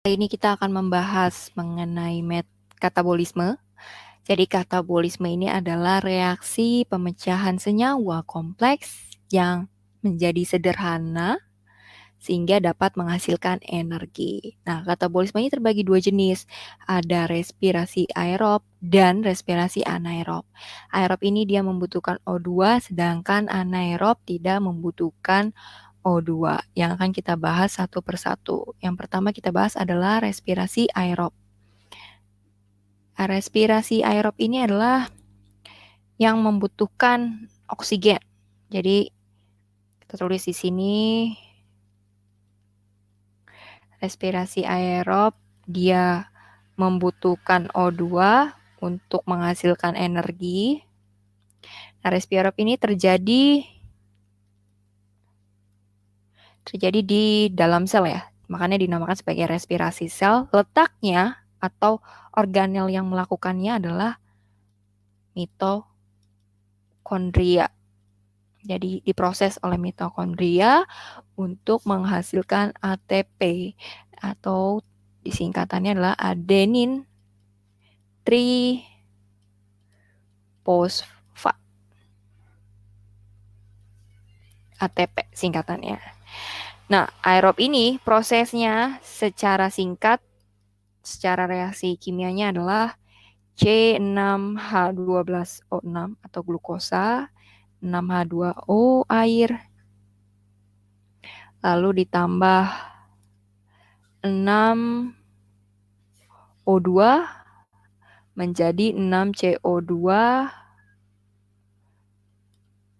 Kali ini kita akan membahas mengenai katabolisme. Jadi katabolisme ini adalah reaksi pemecahan senyawa kompleks yang menjadi sederhana sehingga dapat menghasilkan energi. Nah, katabolisme ini terbagi dua jenis. Ada respirasi aerob dan respirasi anaerob. Aerob ini dia membutuhkan O2, sedangkan anaerob tidak membutuhkan O2 yang akan kita bahas satu persatu. Yang pertama kita bahas adalah respirasi aerob. Respirasi aerob ini adalah yang membutuhkan oksigen. Jadi kita tulis di sini respirasi aerob dia membutuhkan O2 untuk menghasilkan energi. Nah, respirasi aerob ini terjadi di dalam sel ya. Makanya dinamakan sebagai respirasi sel. Letaknya atau organel yang melakukannya adalah mitokondria. Jadi diproses oleh mitokondria untuk menghasilkan ATP atau disingkatannya adalah adenin trifosfat. ATP singkatannya. Nah, aerob ini prosesnya secara singkat, secara reaksi kimianya adalah C6H12O6 atau glukosa, 6H2O air, lalu ditambah 6O2 menjadi 6CO2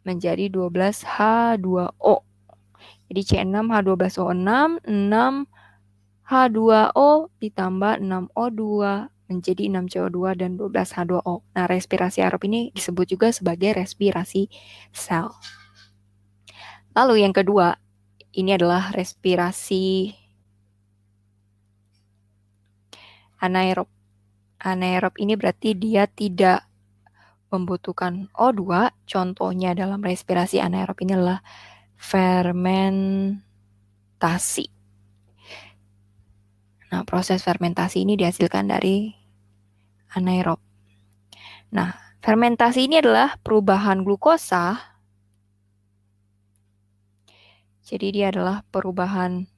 menjadi 12H2O. Jadi C6H12O6, 6H2O ditambah 6O2 menjadi 6CO2 dan 12H2O. Nah, respirasi aerob ini disebut juga sebagai respirasi sel. Lalu yang kedua, ini adalah respirasi anaerob. Anaerob ini berarti dia tidak membutuhkan O2. Contohnya dalam respirasi anaerob ini adalah fermentasi. Nah, proses fermentasi ini dihasilkan dari anaerob. Nah, fermentasi ini adalah perubahan glukosa. Jadi dia adalah perubahan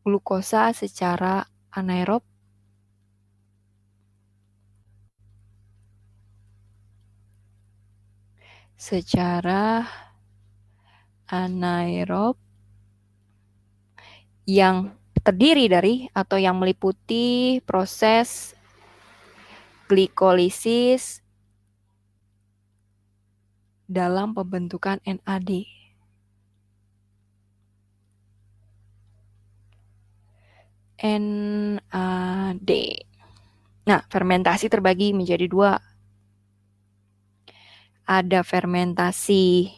glukosa secara anaerob yang terdiri dari atau yang meliputi proses glikolisis dalam pembentukan NAD. NAD. Nah, fermentasi terbagi menjadi dua. Ada fermentasi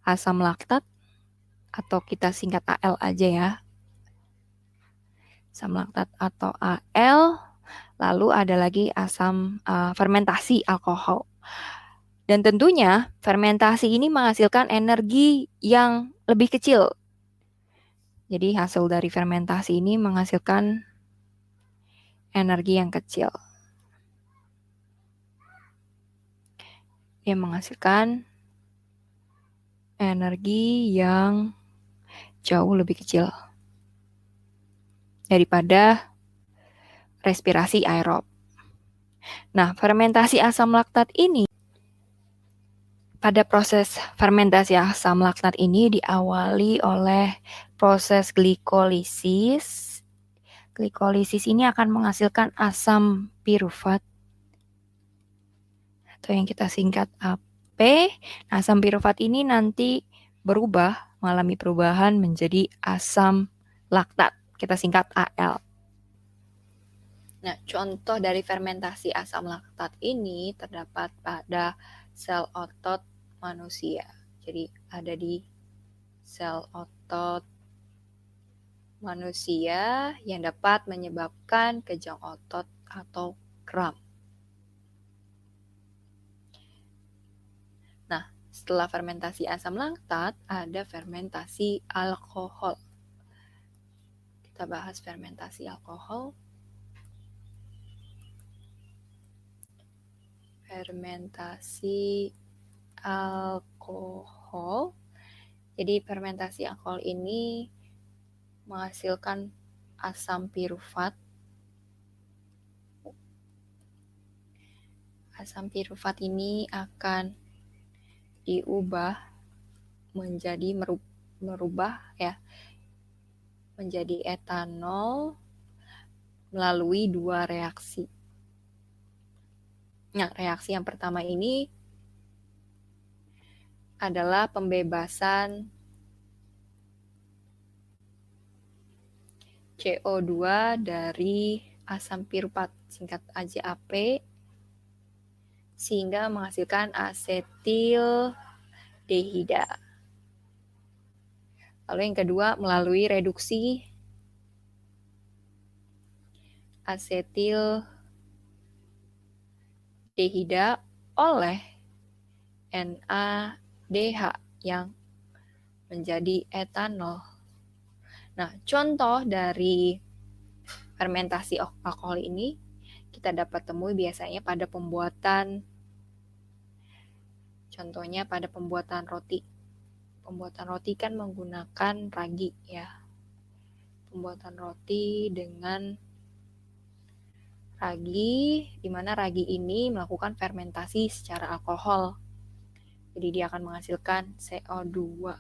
asam laktat atau kita singkat AL aja ya. Asam laktat atau AL. Lalu ada lagi fermentasi alkohol. Dan tentunya fermentasi ini menghasilkan energi yang lebih kecil. Jadi hasil dari fermentasi ini menghasilkan energi yang kecil. Dia menghasilkan energi yang jauh lebih kecil daripada respirasi aerob. Nah, fermentasi asam laktat ini, pada proses fermentasi asam laktat ini diawali oleh proses glikolisis. Glikolisis ini akan menghasilkan asam pirufat atau yang kita singkat AP. Nah, asam pirufat ini nanti mengalami perubahan menjadi asam laktat. Kita singkat AL. Nah, contoh dari fermentasi asam laktat ini terdapat pada sel otot manusia. Jadi ada di sel otot manusia yang dapat menyebabkan kejang otot atau kram. Nah, setelah fermentasi asam laktat ada fermentasi alkohol. Kita bahas fermentasi alkohol. Fermentasi alkohol. Jadi fermentasi alkohol ini menghasilkan asam pirufat. Asam pirufat ini akan diubah menjadi menjadi etanol melalui dua reaksi. Nah, reaksi yang pertama ini adalah pembebasan CO2 dari asam pirufat, singkat AZAP, sehingga menghasilkan asetildehida. Lalu yang kedua, melalui reduksi asetildehida oleh NADH yang menjadi etanol. Nah, contoh dari fermentasi alkohol ini kita dapat temui biasanya pada pembuatan, contohnya pada pembuatan roti. Pembuatan roti kan menggunakan ragi ya. Pembuatan roti dengan ragi, di mana ragi ini melakukan fermentasi secara alkohol. Jadi dia akan menghasilkan CO2